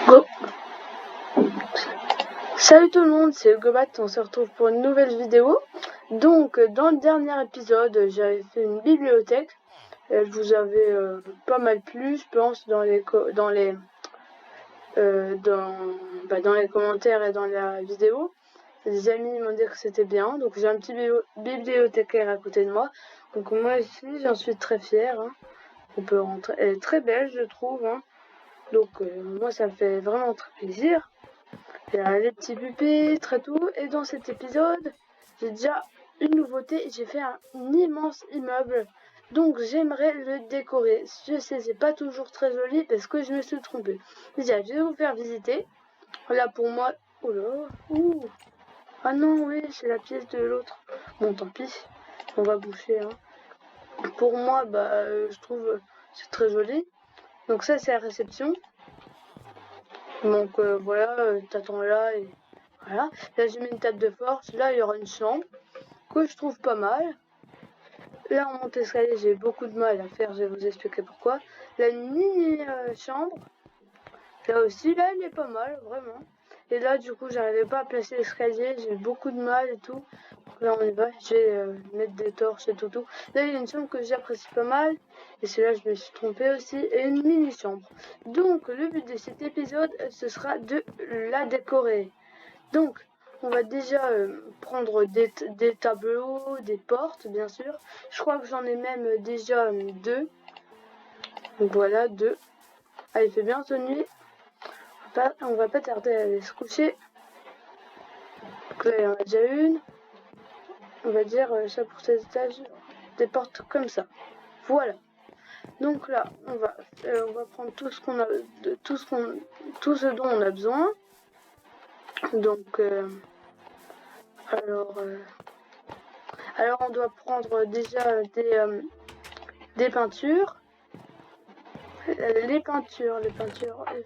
Go. Salut tout le monde, c'est Gobat, on se retrouve pour une nouvelle vidéo. Donc dans le dernier épisode, j'avais fait une bibliothèque. Elle vous avait pas mal plu, je pense, dans les commentaires et dans la vidéo. Les amis m'ont dit que c'était bien, donc j'ai un petit bibliothécaire à côté de moi. Donc moi aussi, j'en suis très fière. Hein. On peut rentrer. Elle est très belle, je trouve. Hein. Donc moi, ça me fait vraiment très plaisir. Il y a les petits pupitres et tout. Et dans cet épisode, j'ai déjà une nouveauté. J'ai fait un immense immeuble. Donc j'aimerais le décorer. Je sais, c'est pas toujours très joli parce que je me suis trompée. Déjà, je vais vous faire visiter. Là pour moi. Oh là. Ouh. Ah non, oui, c'est la pièce de l'autre. Bon, tant pis. On va boucher. Hein. Pour moi, je trouve c'est très joli. Donc ça, c'est la réception. Donc voilà, t'attends là et voilà. Là j'ai mis une table de force. Là il y aura une chambre que je trouve pas mal. Là en monte escalier j'ai beaucoup de mal à faire. Je vais vous expliquer pourquoi. Là une mini chambre. Là aussi là elle est pas mal vraiment. Et là du coup j'arrivais pas à placer l'escalier. J'ai eu beaucoup de mal et tout. Là on y va. Je vais mettre des torches et tout. Là il y a une chambre que j'apprécie pas mal. Et c'est là je me suis trompée aussi. Et une mini chambre. Donc le but de cet épisode ce sera de la décorer. Donc on va déjà prendre des tableaux, des portes bien sûr. Je crois que j'en ai même déjà deux. Donc voilà, deux. Ah, il fait bientôt nuit. On va pas tarder à aller se coucher. Donc là il y en a déjà une. On va dire ça pour cet étage. Des portes comme ça. Voilà. Donc là, on va prendre tout ce qu'on a, tout ce dont on a besoin. Donc, alors, on doit prendre déjà des peintures. Les peintures, il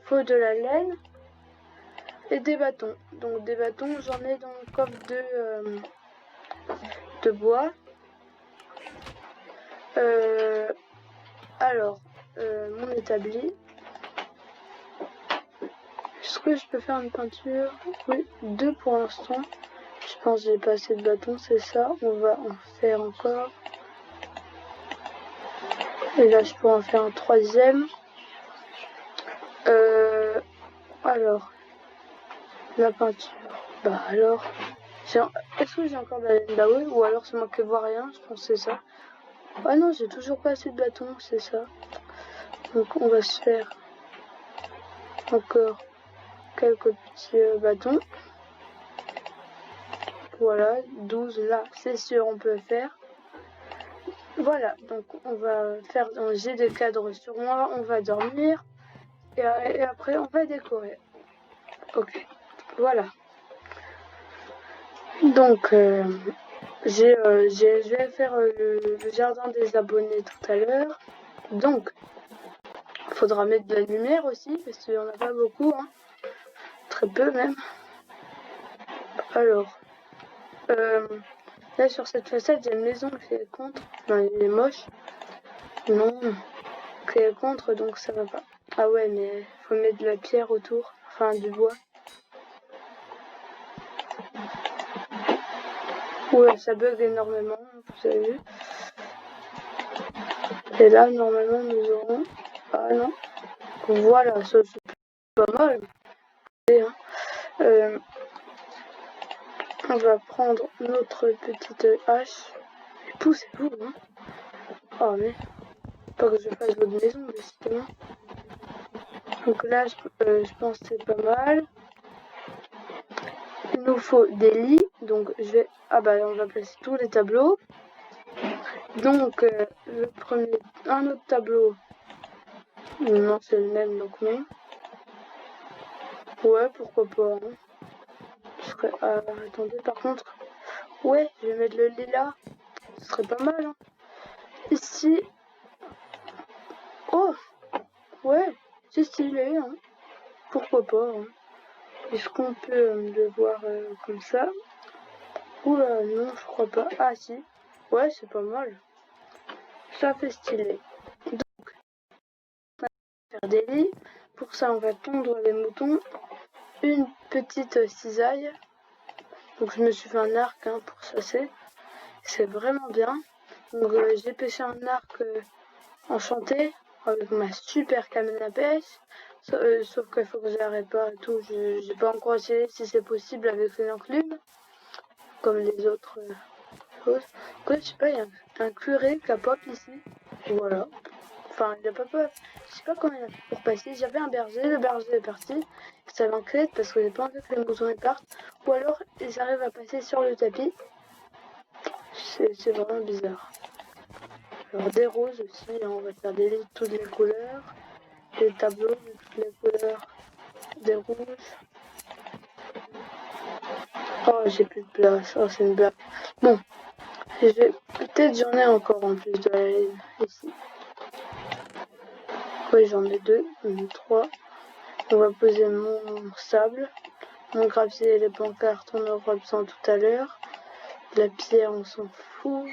faut de la laine et des bâtons. Donc des bâtons, j'en ai dans le coffre de bois. Mon établi. Est-ce que je peux faire une peinture? Oui, deux pour l'instant. Je pense que j'ai pas assez de bâtons, c'est ça. On va en faire encore. Et là, je pourrais en faire un troisième. Alors, la peinture. Est-ce que j'ai encore de la laine? Bah oui, ou alors c'est moi qui vois rien, je pense que c'est ça. Ah non, j'ai toujours pas assez de bâtons, c'est ça. Donc on va se faire encore quelques petits bâtons. Voilà, 12 là, c'est sûr, on peut le faire. Voilà, donc on va faire, j'ai des cadres sur moi, on va dormir. Et après, on va décorer. Ok, voilà. Donc, je vais faire le jardin des abonnés tout à l'heure. Donc, il faudra mettre de la lumière aussi, parce qu'il n'y en a pas beaucoup. Hein. Très peu même. Alors, là sur cette façade, il y a une maison qui est contre. Non, il est moche. Non, qui est contre, donc ça va pas. Ah ouais, mais il faut mettre de la pierre autour, enfin du bois. Ouais, ça bug énormément, vous avez vu. Et là, normalement, nous aurons... Ah non. Voilà, ça c'est pas mal. Et, on va prendre notre petite hache. Poussez-vous, hein. Oh, mais... Pas que je fasse votre maison, décidément. Donc là, je pense que c'est pas mal. Il nous faut des lits. Donc, je vais... Ah bah, on va placer tous les tableaux. Donc, le premier... Un autre tableau. Non, c'est le même, donc non. Ouais, pourquoi pas. Hein. Attendez, par contre... Ouais, je vais mettre le lilas. Ce serait pas mal. Hein. Ici... Oh, ouais, c'est stylé. Hein. Pourquoi pas. Hein. Est-ce qu'on peut le voir comme ça? Oula, non, je crois pas. Ah, si. Ouais, c'est pas mal. Ça fait stylé. Donc, on va faire des lits. pour ça, on va tondre les moutons. Une petite cisaille. Donc je me suis fait un arc hein, pour chasser. C'est vraiment bien. Donc j'ai pêché un arc enchanté avec ma super canne à pêche. Sauf qu'il faut que je la répare et tout. J'ai pas encore essayé si c'est possible avec une enclume. Comme les autres choses. Donc, je sais pas, il y a un curé qui a pop ici. Voilà. Enfin, il a pas pop. Je sais pas comment il a fait pour passer. J'avais un berger, le berger est parti. Ça m'inquiète parce que j'ai pas envie que les moutons partent. Ou alors, ils arrivent à passer sur le tapis. C'est vraiment bizarre. Alors des roses aussi, hein, on va faire des listes de toutes les couleurs. Des tableaux de toutes les couleurs. Des rouges. Oh, j'ai plus de place. Oh, c'est une blague. Bon, peut-être j'en ai encore en plus de la laine ici. Oui, j'en ai 2, 3. On va poser mon sable. Mon gravier et les pancartes, on aura besoin tout à l'heure. La pierre, on s'en fout.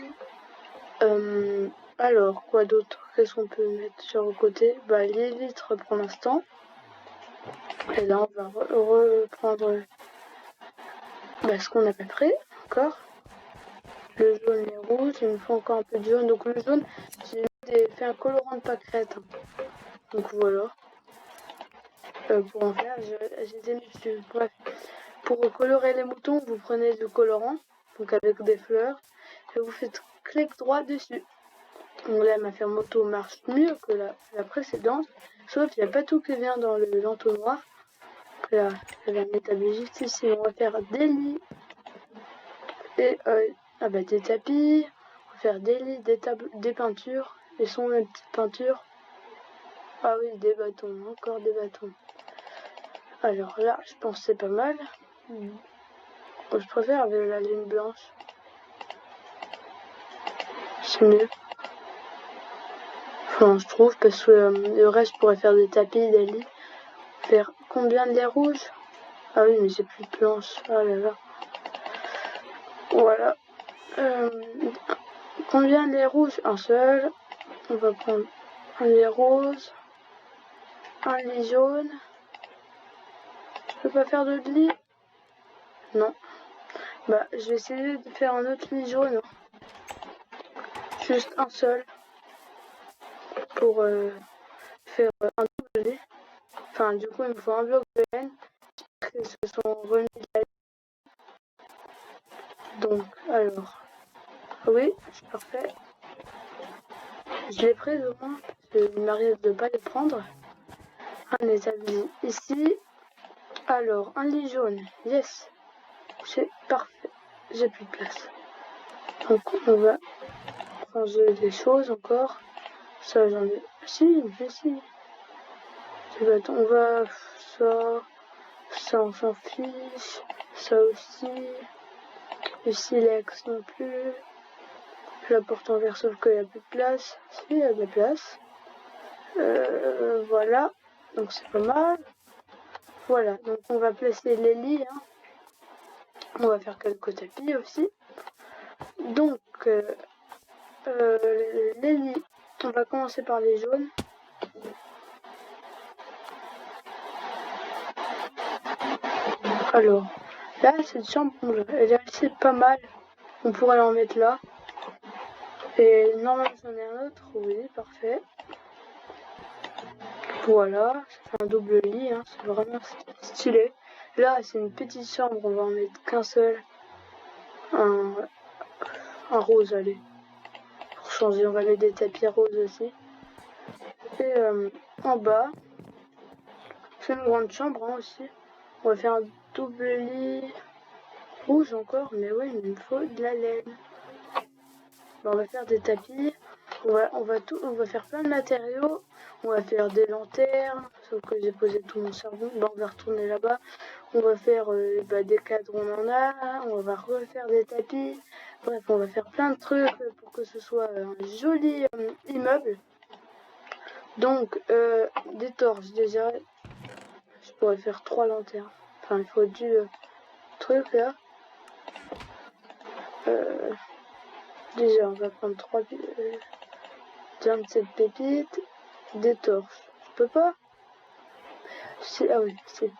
Alors, quoi d'autre? Qu'est-ce qu'on peut mettre sur le côté? Bah, les vitres pour l'instant. Et là, on va reprendre ce qu'on a pas prêt encore. Le jaune et le rouge. Il me faut encore un peu de jaune. Donc, le jaune, j'ai fait un colorant de pâquerette. Donc, voilà. Pour en faire, j'ai mis dessus. Bref. Pour colorer les moutons, vous prenez du colorant. Donc, avec des fleurs. Et vous faites clic droit dessus. Donc là, ma ferme auto marche mieux que la précédente, sauf qu'il n'y a pas tout qui vient dans l'entonnoir. Là, je vais la mettre juste ici. On va faire des lits et des tapis. On va faire des lits, des peintures. Et sont les petites peintures. Ah oui, des bâtons, encore des bâtons. Alors là, je pense que c'est pas mal. Je préfère avec la ligne blanche. C'est mieux. Enfin, je trouve, parce que le reste, je pourrais faire des tapis, des lits. Faire combien de lait rouges? Ah oui, mais j'ai plus de planches. Ah là là. Voilà. Combien de lait rouges? Un seul. On va prendre un lait rose. Un lit jaune. Je peux pas faire d'autres lits? Non. Bah, je vais essayer de faire un autre lit jaune. Juste un seul. Pour faire un double lit. Enfin, du coup, il me faut un bloc de laine. Ils se sont remis de la laine. Donc, alors. Oui, c'est parfait. Je l'ai pris au moins. Il m'arrive de ne pas les prendre. Un établi ici. Alors, un lit jaune. Yes. C'est parfait. J'ai plus de place. Donc, on va ranger des choses encore. Ça, j'en ai. Si, mais si. On va. Ça, on s'en fiche. Ça aussi. Le silex non plus. La porte en verre, sauf qu'il n'y a plus de place. Si, il y a de la place. Voilà. Donc, c'est pas mal. Voilà. Donc, on va placer les lits. Hein. On va faire quelques tapis aussi. Donc, les lits. On va commencer par les jaunes. Alors, là, cette chambre, elle est assez pas mal. On pourrait en mettre là. Et normalement, j'en ai un autre. Oui, parfait. Voilà, c'est un double lit. Hein, c'est vraiment stylé. Là, c'est une petite chambre. On va en mettre qu'un seul. Un rose, allez. Pour changer, on va mettre des tapis roses aussi. Et en bas, c'est une grande chambre hein, aussi. On va faire un double lit rouge encore, mais oui, il me faut de la laine. On va faire des tapis, on va faire plein de matériaux. On va faire des lanternes, sauf que j'ai posé tout mon charbon. Bon, on va retourner là-bas. On va faire des cadres, on en a. On va refaire des tapis. Bref, on va faire plein de trucs pour que ce soit un joli immeuble. Donc, des torches déjà. Je pourrais faire 3 lanternes. Enfin, il faut du truc là. Déjà, on va prendre 27 pépites. Des torches. Je peux pas. Ah oui, c'est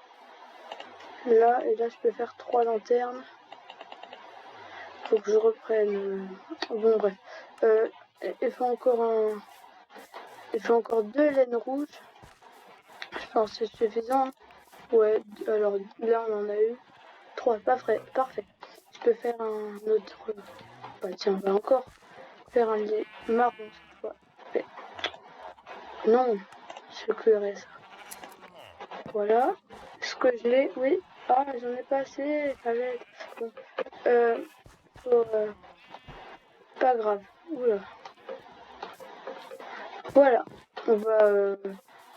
là, et là je peux faire 3 lanternes. Faut que je reprenne. Bon bref. Il faut encore il faut encore 2 laines rouges. Je pense que c'est suffisant. Ouais, alors là on en a eu 3, parfait. Je peux faire un autre. Bah tiens, on va encore faire un lit marron cette fois. Mais... non, je cuirai ça. Voilà. Est-ce que je l'ai? Oui. Ah, j'en ai pas assez. Bon. Faut, pas grave. Oula. Voilà. On va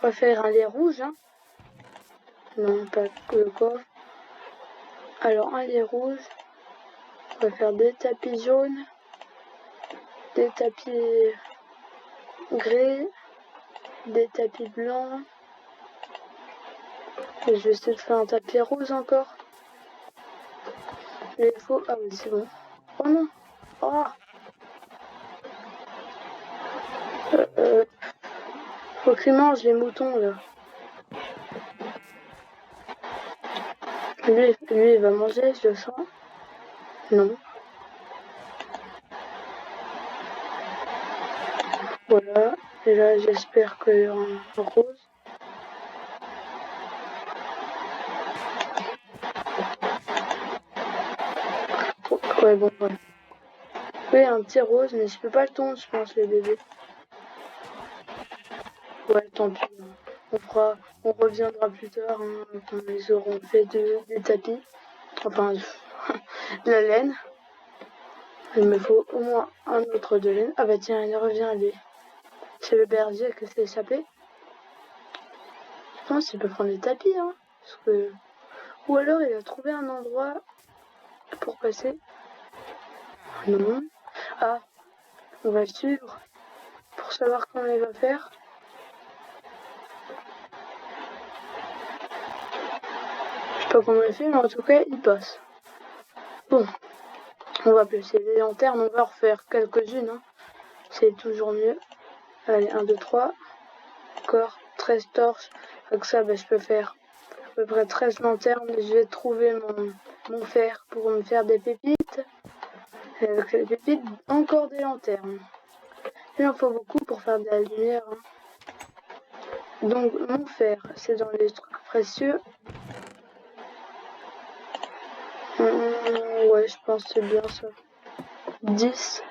refaire un lait rouge. Hein. Non, pas que quoi. Alors, un lait rouge. On va faire des tapis jaunes. Des tapis gris. Des tapis blancs. Et je vais essayer de faire un tapis rose encore. Il faut... ah oui, c'est bon. Oh non. Oh. Faut qu'il mange les moutons là. Lui, il va manger, je le sens. Non. Voilà. Et là, j'espère qu'il y aura un rose. Ouais, bon, ouais. Oui, un petit rose, mais je peux pas le tondre, je pense, les bébés. Ouais, tant pis. On reviendra plus tard, hein, quand ils auront fait des tapis. Enfin, de la laine. Il me faut au moins un autre de laine. Ah bah tiens, il revient lui. C'est le berger qui s'est échappé. Je pense qu'il peut prendre des tapis, hein. Parce que... ou alors il a trouvé un endroit pour passer. Non. Ah, on va le suivre pour savoir comment il va faire. Je sais pas comment il fait, mais en tout cas, il passe. Bon, on va placer les lanternes, on va en refaire quelques-unes. Hein. C'est toujours mieux. Allez, 1, 2, 3. Encore 13 torches. Avec ça, bah, je peux faire à peu près 13 lanternes. Je vais trouver mon fer pour me faire des pépites. Et avec les pépites, encore des lanternes. Il en faut beaucoup pour faire de la lumière. Hein. Donc, mon fer, c'est dans les trucs précieux. Ouais, je pense que c'est bien ça. 10.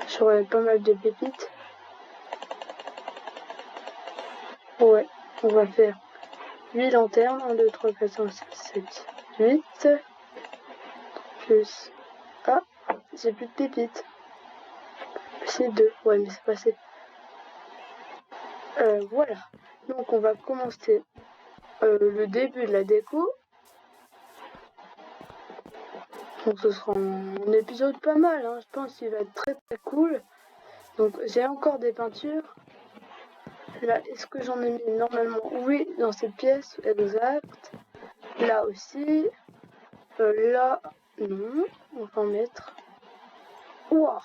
J'aurais pas mal de pépites. Ouais, on va faire 8 lanternes. 1, 2, 3, 4, 5, 6, 7, 8. Plus... ah, j'ai plus de pépites. C'est 2. Ouais, mais c'est passé. Voilà. Donc, on va commencer le début de la déco. Donc, ce sera un épisode pas mal. Hein. Je pense qu'il va être très très cool. Donc, j'ai encore des peintures. Là, est-ce que j'en ai mis normalement? Oui, dans cette pièce, exact. Là aussi. Là, non. On va en mettre. Ouah.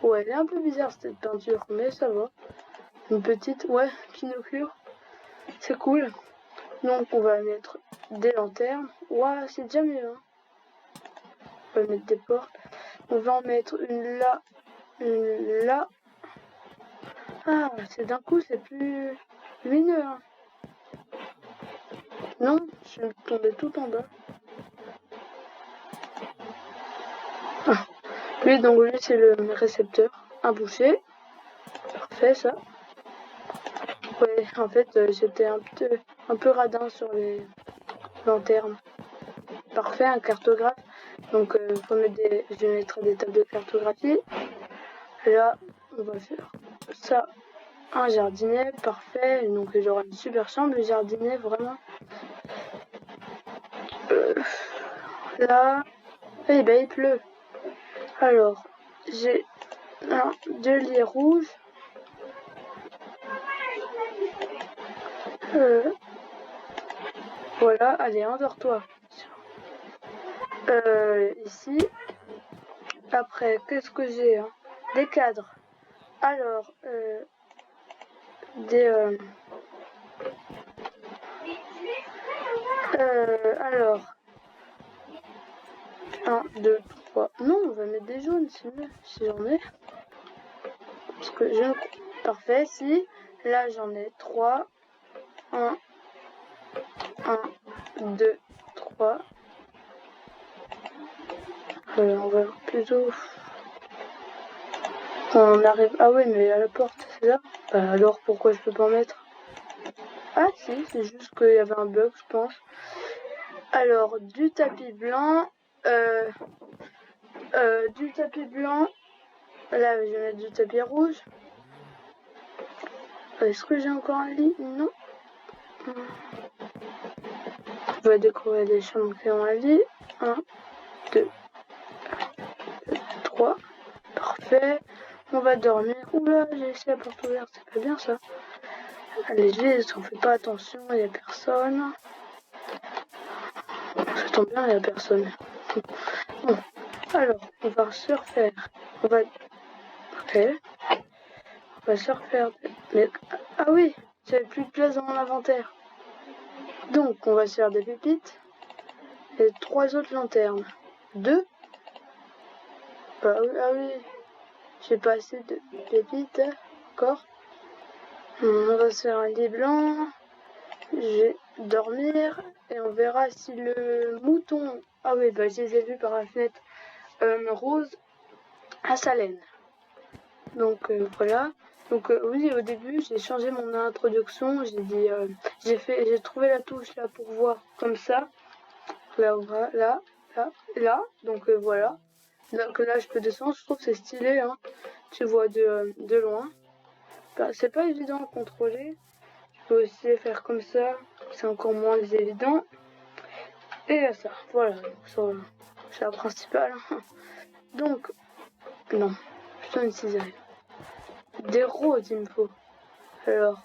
Ouais, elle est un peu bizarre cette peinture, mais ça va. Une petite, ouais, Pinocchio. C'est cool. Donc, on va mettre des lanternes. Ouah, c'est déjà mieux. Hein. On va mettre des portes. On va en mettre une là, une là. Ah, c'est d'un coup, c'est plus lumineux. Hein. Non, je vais tomber tout en bas. Ah. Lui, donc lui, c'est le récepteur. Un boucher. Parfait, ça. Ouais, en fait, j'étais un peu radin sur les lanternes. Parfait, un cartographe. Donc, faut mettre je mettrai des tables de cartographie. Et là, on va faire ça. Un jardinet, parfait. Donc, j'aurai une super chambre, le jardinet, vraiment. Là, eh ben, il pleut. Alors, j'ai 2 lits rouges. Voilà, allez, endors-toi. Ici. Après, qu'est-ce que j'ai hein? Des cadres. Alors, des Alors, 1, 2, 3. Non, on va mettre des jaunes, c'est mieux, si j'en ai. Parce que je... Parfait, si. Là, j'en ai 3. 1, 2, 3. On va plutôt... On arrive... Ah oui, mais à la porte, c'est ça? Bah alors, pourquoi je peux pas en mettre? Ah si, c'est juste qu'il y avait un bug, je pense. Alors, du tapis blanc... du tapis blanc... Là, je vais mettre du tapis rouge. Est-ce que j'ai encore un lit? Non. On va décorer les chambres qui ont un lit. 1, 2, 3. Parfait. On va dormir. Oula, j'ai laissé la porte ouverte. C'est pas bien ça. Allez, vite, on fait pas attention, il n'y a personne. Ça tombe bien, il n'y a personne. Bon, alors, on va se refaire. On va... Ok. On va se refaire... Mais... Ah oui, j'avais plus de place dans mon inventaire. Donc, on va se faire des pépites. Et 3 autres lanternes. 2. Bah, ah oui, j'ai pas assez de pépites. Encore. On va se faire un lit blanc. Je vais dormir. Et on verra si le mouton... Ah oui, bah je les ai vus par la fenêtre. Rose à sa laine. Donc voilà. Donc oui, au début, j'ai changé mon introduction. J'ai dit... j'ai trouvé la touche là pour voir comme ça. Là, là, là, là. Donc voilà. Donc là, je peux descendre. Je trouve que c'est stylé. Hein. Tu vois de loin. Bah, c'est pas évident à contrôler. Je peux aussi faire comme ça. C'est encore moins évident. Et ça, voilà. C'est la principale. Donc, non. Plutôt une cisaille. Des roses, il me faut. Alors,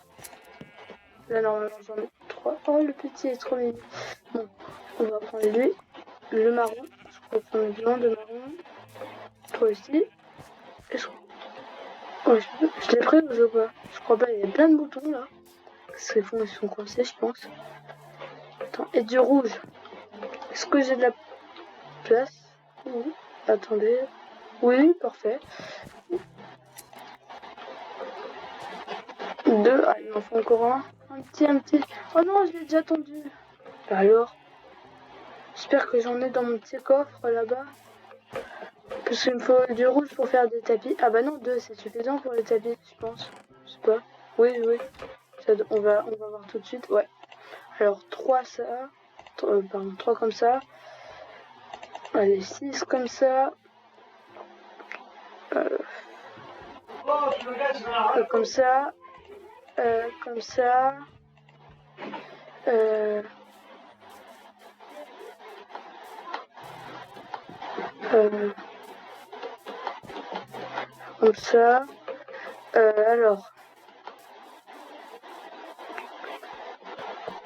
là, normalement, j'en ai 3. Oh, le petit est trop mignon. Bon, on va prendre lui. Le marron. Je crois qu'on a besoin de marron. Toi aussi. Et oh, je l'ai pris ou pas? Je crois pas, il y a plein de boutons là. Ces fonds, ils sont coincés, je pense. Attends, et du rouge. Est-ce que j'ai de la place? Oui. Attendez. Oui, parfait. 2. Ah, il m'en faut encore un. Un petit. Oh non, je l'ai déjà tendu. Bah alors. J'espère que j'en ai dans mon petit coffre là-bas. Parce qu'il me faut du rouge pour faire des tapis. Ah bah non, 2, c'est suffisant pour les tapis, je pense. Je sais pas. Oui, oui. Ça, on va voir tout de suite. Ouais. Alors 3 ça. Pardon, 3 comme ça. Allez, 6 comme ça. Comme ça. Comme ça. Comme ça. Alors.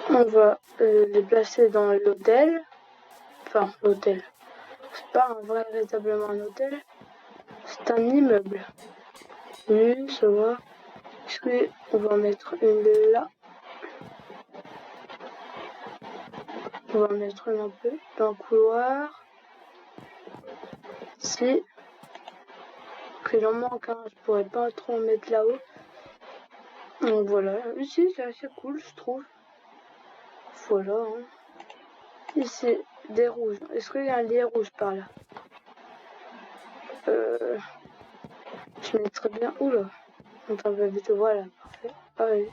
On va les placer dans l'hôtel. Enfin, l'hôtel. C'est pas un vrai, véritablement un hôtel. C'est un immeuble. Oui, ça va. On va en mettre une là. On va en mettre une un peu dans le couloir. Ici. Il en manque un, je pourrais pas trop en mettre là-haut. Donc voilà. Ici, c'est assez cool, je trouve. Voilà. Hein. Ici, des rouges. Est-ce qu'il y a un lit rouge par là? Je mettrais bien. Oula. On va vite. Voilà, parfait. Ah oui.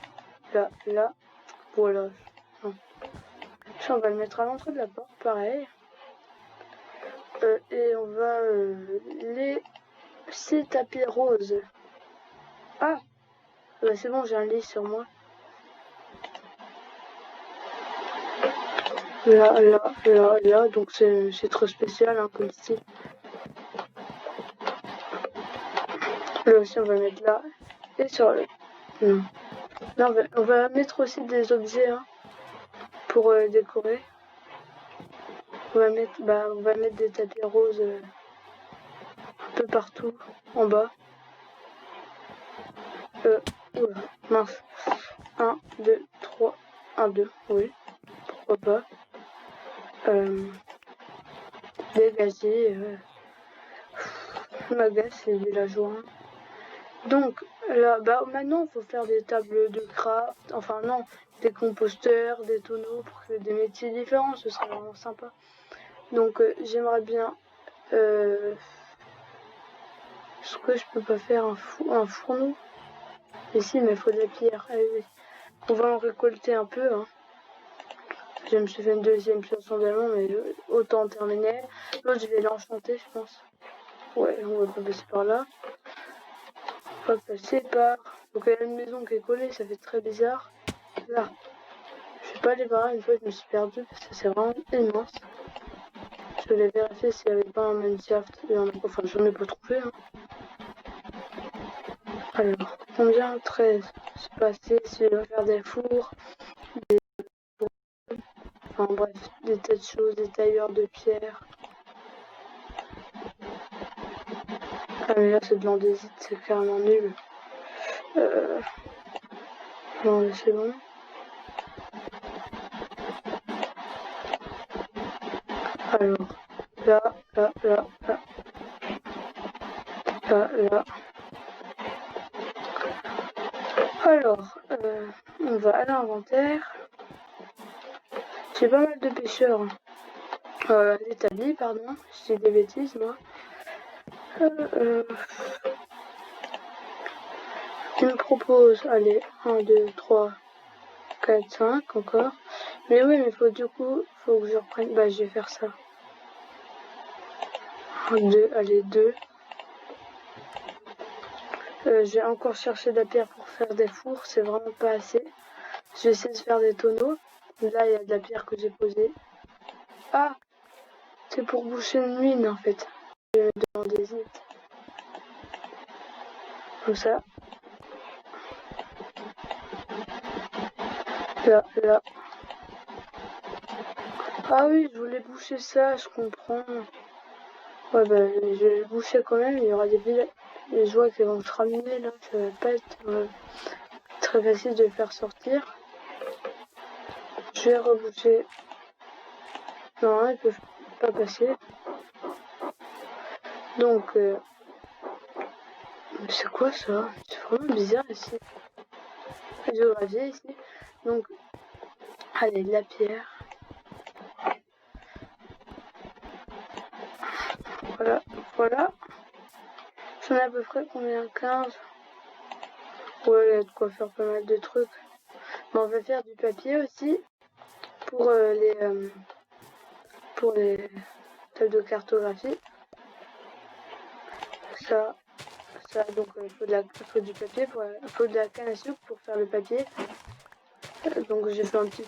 Là, là. Voilà. Non. Ça, on va le mettre à l'entrée de la porte, pareil. Et on va laisser tapis rose. Ah bah c'est bon, j'ai un lit sur moi. Là, là, là, là. Donc c'est trop spécial hein, comme style. Là aussi, on va mettre là. Et sur le... Non. Là, on va mettre aussi des objets hein, pour décorer. On va mettre des tapis roses un peu partout, en bas. Oula, mince. 1, 2, 3. 1, 2, oui. Pourquoi pas. dégager m'agace les villageois. Donc là, maintenant, il faut faire des tables de craft. Enfin non, des composteurs, des tonneaux pour que des métiers différents. Ce serait vraiment sympa. Donc j'aimerais bien. Est-ce que je peux pas faire un fourneau? Ici, mais il faut de la pierre. Allez, oui. On va en récolter un peu. Hein. Je me suis fait une deuxième chanson d'allemand, mais autant terminer. L'autre, je vais l'enchanter, je pense. Ouais, on va pas passer par là. On va passer par... Donc il y a une maison qui est collée, ça fait très bizarre. Là. Je vais pas aller par là, une fois je me suis perdu parce que c'est vraiment immense. Je voulais vérifier s'il n'y avait pas un Minecraft. Enfin, j'en ai pas trouvé. Hein. Alors, combien? 13. C'est passé, si je vais faire des fours, des... Enfin bref, des tas de choses, des tailleurs de pierre. Ah mais là c'est de l'andésite, c'est carrément nul. Non mais c'est bon. Alors, là. Alors, on va à l'inventaire. J'ai pas mal de pêcheurs établis, pardon. Je dis des bêtises, moi. Il me propose, allez, 1, 2, 3, 4, 5 encore. Mais oui, mais faut du coup, faut que je reprenne. Bah, je vais faire ça. 1, 2, allez, 2. Je vais encore chercher de la pierre pour faire des fours, c'est vraiment pas assez. Je vais essayer de faire des tonneaux. Là, il y a de la pierre que j'ai posée. Ah, c'est pour boucher une mine en fait. Je vais demander vite. Comme ça. Là. Ah oui, je voulais boucher ça, je comprends. Ouais, bah, je vais le boucher quand même. Il y aura des jouets qui vont se ramener là. Ça va pas être très facile de le faire sortir. Je vais reboucher. Non, ils peuvent pas passer. Donc, c'est quoi ça? C'est vraiment bizarre ici. La géographie ici. Donc, allez, de la pierre. Voilà. J'en ai à peu près combien? 15. Ouais, il y a de quoi faire pas mal de trucs. Mais on va faire du papier aussi pour les tables de cartographie. Ça, donc il faut du papier, il faut de la canne à sucre pour faire le papier. Donc j'ai fait un petit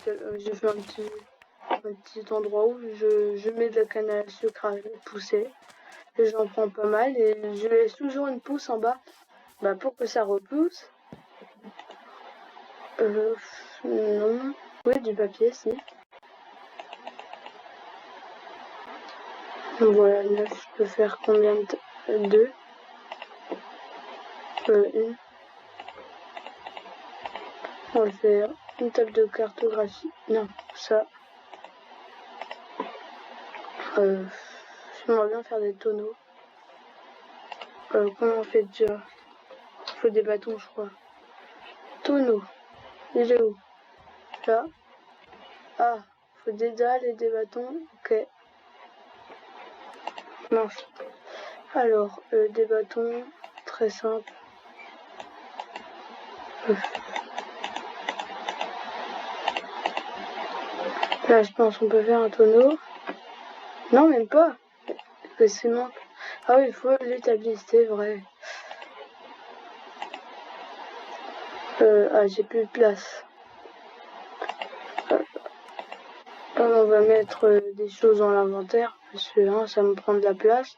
endroit où je mets de la canne à sucre à pousser. Et j'en prends pas mal et je laisse toujours une pousse en bas pour que ça repousse. Non. Oui, du papier, si. Donc voilà, 9, je peux faire combien de... 2 1. On va faire une table de cartographie. Non, ça. J'aimerais bien faire des tonneaux. Comment on fait déjà? Il faut des bâtons, je crois. Tonneau. Il est où? Là. Ah, il faut des dalles et des bâtons. Ok. Mince. Alors, des bâtons. Très simple. Là, je pense qu'on peut faire un tonneau. Non, même pas. Que c'est manque. Ah oui, il faut l'établir, c'est vrai. J'ai plus de place. On va mettre des choses dans l'inventaire parce que ça me prend de la place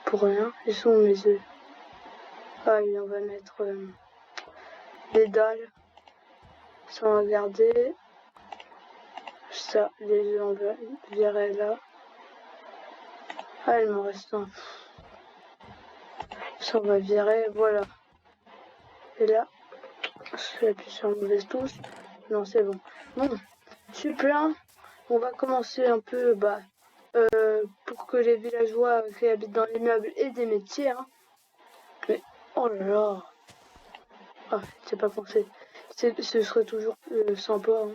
pour rien. Ils sont mes œufs. Ah oui, on va mettre des dalles. Ça on va garder. Ça, les œufs on va virer là. Ah, il m'en reste un. Ça on va virer, voilà. Et là, je vais appuyer sur la mauvaise touche. Non, c'est bon. Bon, je suis plein. on va commencer un peu pour que les villageois qui habitent dans l'immeuble aient des métiers. Hein. Mais oh là là, ah, c'est pas pensé. Ce serait toujours sympa. Hein.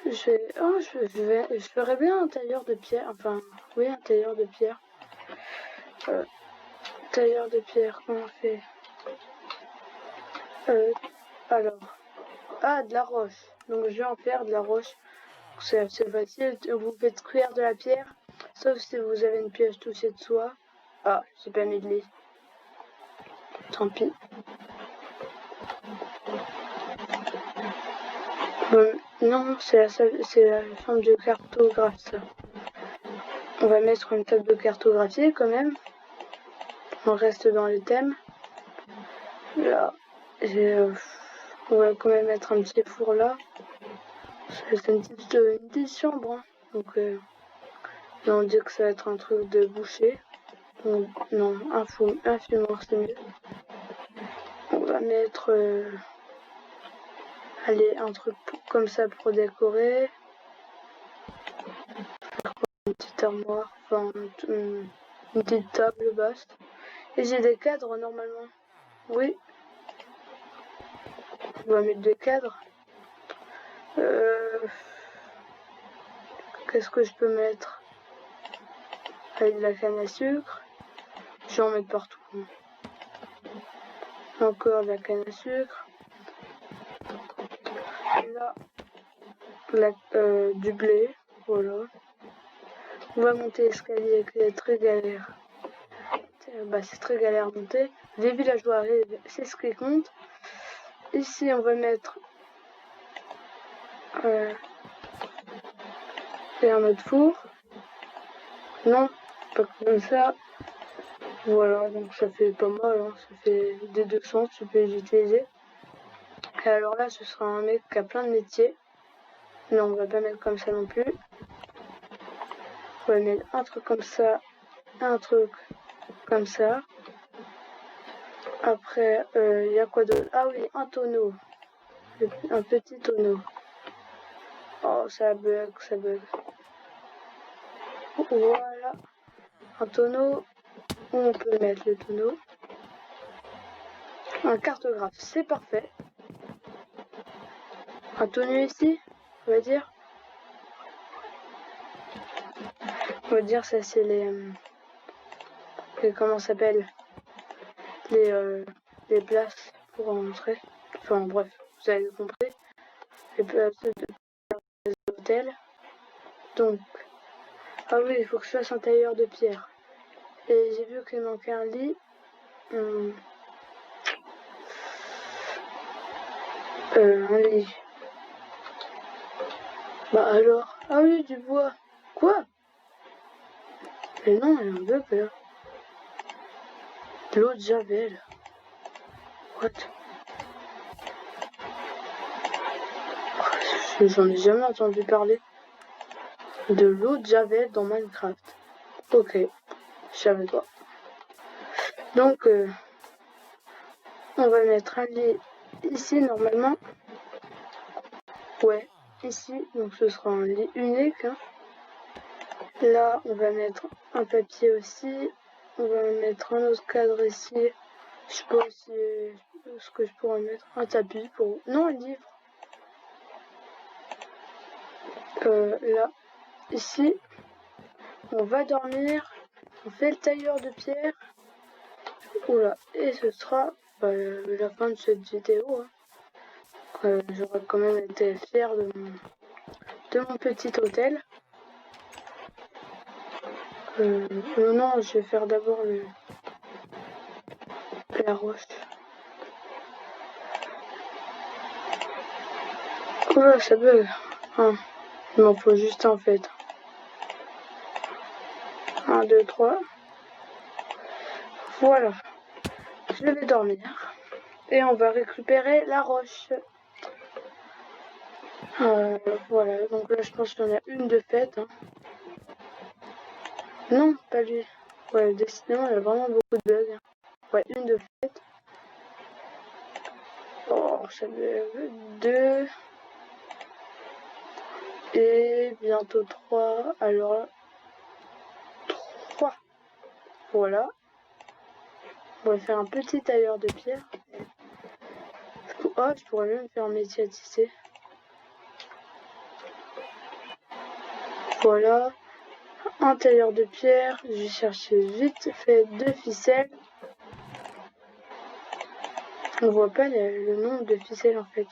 Je ferais bien un tailleur de pierre. Enfin, oui, un tailleur de pierre. Tailleur de pierre, comment on fait? Alors, de la roche. Donc je vais en faire de la roche. C'est assez facile. Vous faites cuire de la pierre, sauf si vous avez une pièce touchée de soie. Ah, j'ai pas mis de lit. Tant pis. Non, c'est la chambre de cartographe, ça. On va mettre une table de cartographie quand même. On reste dans les thèmes. Là, on va quand même mettre un petit four là. C'est une petite chambre. Hein. Donc, là, on dit que ça va être un truc de boucher. Donc, non, un fumoir, c'est mieux. On va mettre allez, un truc comme ça pour décorer. Une petite armoire, enfin une petite table basse. Et j'ai des cadres normalement. Oui. On va mettre des cadres. Qu'est-ce que je peux mettre? Avec de la canne à sucre. Je vais en mettre partout. Encore de la canne à sucre. Là, du blé. Voilà. On va monter l'escalier qui est très galère. C'est très galère à monter. Les villageois arrivent, c'est ce qui compte. Ici, on va mettre et un autre four. Non, pas comme ça. Voilà, donc ça fait pas mal. Hein. Ça fait des 200, tu peux les utiliser. Et alors là, ce sera un mec qui a plein de métiers. Non, on va pas mettre comme ça non plus. On va mettre un truc comme ça, un truc comme ça. Après, il y a quoi d'autre? Ah oui, un tonneau. Un petit tonneau. Oh, ça bug, ça bug. Voilà. Un tonneau. Où on peut mettre le tonneau. Un cartographe, c'est parfait. Un tonneau ici, on va dire. On va dire ça c'est comment ça s'appelle les places pour entrer. Enfin bref, vous avez compris. Les places des hôtels. Donc, ah oui, il faut que je fasse un tailleur de pierre. Et j'ai vu qu'il manquait un lit. Un lit. Bah alors, ah oui, du bois. Quoi? Mais non, il y a un bug là. De l'eau de javel. What? J'en ai jamais entendu parler. De l'eau de javel dans Minecraft. Ok, je savais pas. Donc, on va mettre un lit ici normalement. Ouais, ici, donc ce sera un lit unique. Hein. Là, on va mettre un papier aussi. On va mettre un autre cadre ici. Je sais pas si ce que je pourrais mettre. Un tapis pour. Non, un livre. Là, ici, on va dormir. On fait le tailleur de pierre. Oula, et ce sera la fin de cette vidéo. Hein. J'aurais quand même été fier de mon petit hôtel. Non, je vais faire d'abord la roche. Oula, ça bug. Ah, il m'en faut juste un en fait. 1, 2, 3. Voilà. Je vais dormir. Et on va récupérer la roche. Voilà, donc là je pense qu'il y en a une de faite. Hein. Non, pas lui. Ouais, décidément, il y a vraiment beaucoup de bugs. Ouais, une de faite. Oh, ça bug. 2. Et 2, bientôt 3. Alors là, 3. Voilà. On va faire un petit tailleur de pierre. Oh, je pourrais même faire un métier à tisser. Voilà. Un tailleur de pierre. Je vais chercher vite fait 2 ficelles. On voit pas le nombre de ficelles en fait.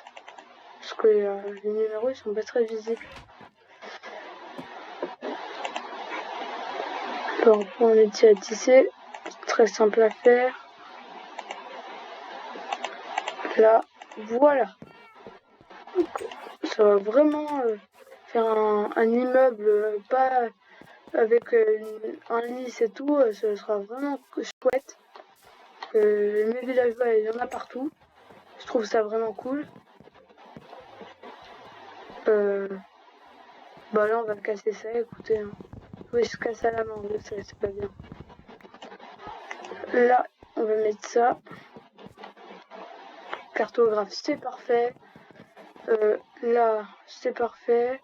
Parce que les numéros ils sont pas très visibles. Alors on prend un métier à tisser. C'est très simple à faire. Là, voilà. Donc, ça va vraiment faire un immeuble pas avec un lit et tout. Ça sera vraiment chouette. Mes villageois, il y en a partout. Je trouve ça vraiment cool. Bah là, on va casser ça, écoutez. Hein. Oui, je casse à la main, c'est pas bien. Là, on va mettre ça. Cartographe, c'est parfait. Là, c'est parfait.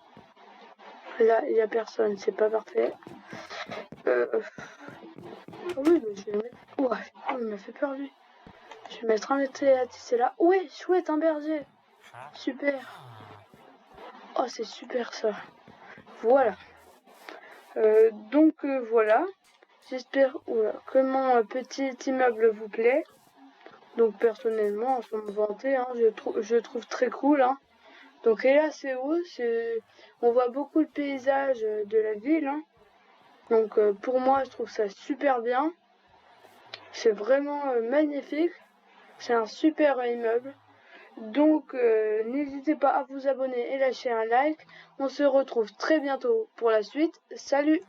Là, il n'y a personne, c'est pas parfait. Oui, mais je vais le mettre. Ouais, oh, il m'a fait peur lui. Je vais mettre un métier à tisser là. Ouais, chouette, un berger. Super. Oh, c'est super ça. Voilà. Donc voilà. J'espère que mon petit immeuble vous plaît. Donc personnellement, sans me vanter, hein, je trouve très cool. Hein. Donc et là c'est haut, on voit beaucoup le paysage de la ville. Hein. Donc pour moi, je trouve ça super bien. C'est vraiment magnifique. C'est un super immeuble. Donc n'hésitez pas à vous abonner et lâcher un like. On se retrouve très bientôt pour la suite. Salut!